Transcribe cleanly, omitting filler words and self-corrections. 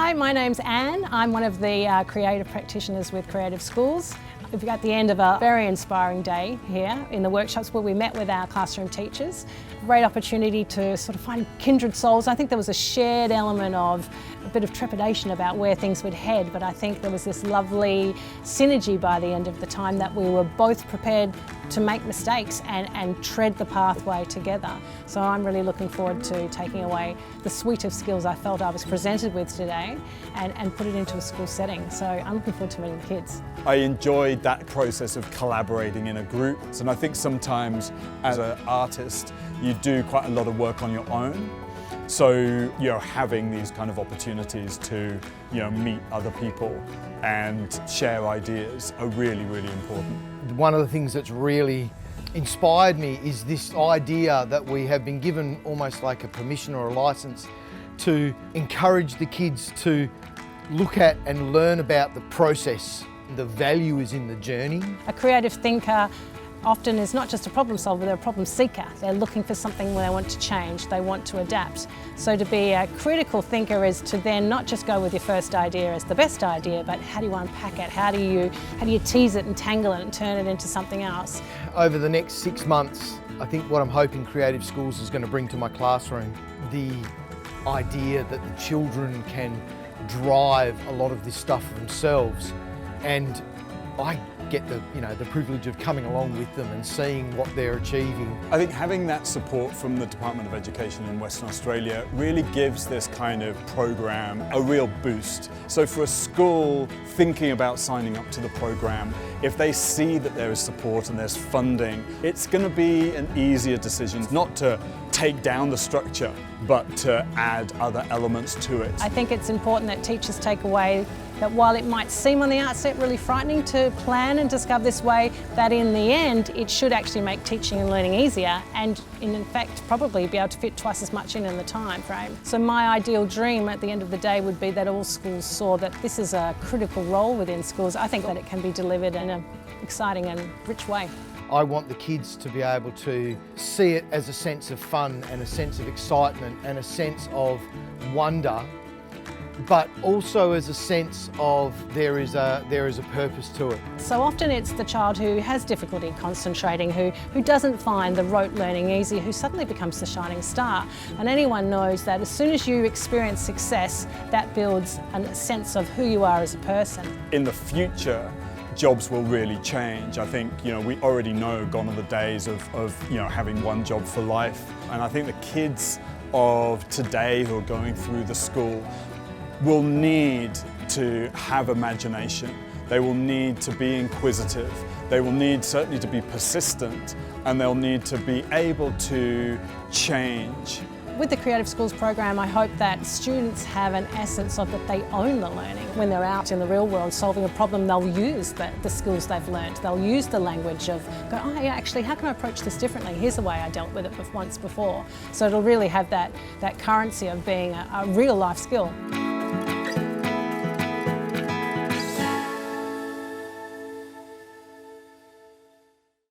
Hi, my name's Anne. I'm one of the creative practitioners with Creative Schools. We've got the end of a very inspiring day here in the workshops where we met with our classroom teachers. Great opportunity to sort of find kindred souls. I think there was a shared element of a bit of trepidation about where things would head, but I think there was this lovely synergy by the end of the time that we were both prepared to make mistakes and tread the pathway together. So I'm really looking forward to taking away the suite of skills I felt I was presented with today and put it into a school setting. So I'm looking forward to meeting the kids. I enjoyed that process of collaborating in a group. And I think sometimes as an artist, you do quite a lot of work on your own. So, having these kind of opportunities to, meet other people and share ideas are really, really important. One of the things that's really inspired me is this idea that we have been given almost like a permission or a license to encourage the kids to look at and learn about the process. The value is in the journey. A creative thinker often is not just a problem solver, they're a problem seeker. They're looking for something where they want to change, they want to adapt. So to be a critical thinker is to then not just go with your first idea as the best idea, but how do you unpack it? How do you tease it and tangle it and turn it into something else? Over the next 6 months, I think what I'm hoping Creative Schools is going to bring to my classroom, the idea that the children can drive a lot of this stuff for themselves, and I get the privilege of coming along with them and seeing what they're achieving. I think having that support from the Department of Education in Western Australia really gives this kind of program a real boost. So for a school thinking about signing up to the program, if they see that there is support and there's funding, it's going to be an easier decision not to take down the structure, but to add other elements to it. I think it's important that teachers take away that while it might seem on the outset really frightening to plan and discover this way, that in the end it should actually make teaching and learning easier and in fact probably be able to fit twice as much in the time frame. So my ideal dream at the end of the day would be that all schools saw that this is a critical role within schools. I think that it can be delivered in an exciting and rich way. I want the kids to be able to see it as a sense of fun and a sense of excitement and a sense of wonder, but also as a sense of there is a purpose to it. So often it's the child who has difficulty concentrating, who doesn't find the rote learning easy, who suddenly becomes the shining star. And anyone knows that as soon as you experience success, that builds a sense of who you are as a person. In the future, jobs will really change. I think, we already know gone are the days of having one job for life. And I think the kids of today who are going through the school will need to have imagination. They will need to be inquisitive. They will need certainly to be persistent, and they'll need to be able to change. With the Creative Schools program, I hope that students have an essence of that they own the learning. When they're out in the real world solving a problem, they'll use the skills they've learnt. They'll use the language of, oh yeah, actually, how can I approach this differently? Here's the way I dealt with it once before. So it'll really have that currency of being a real life skill.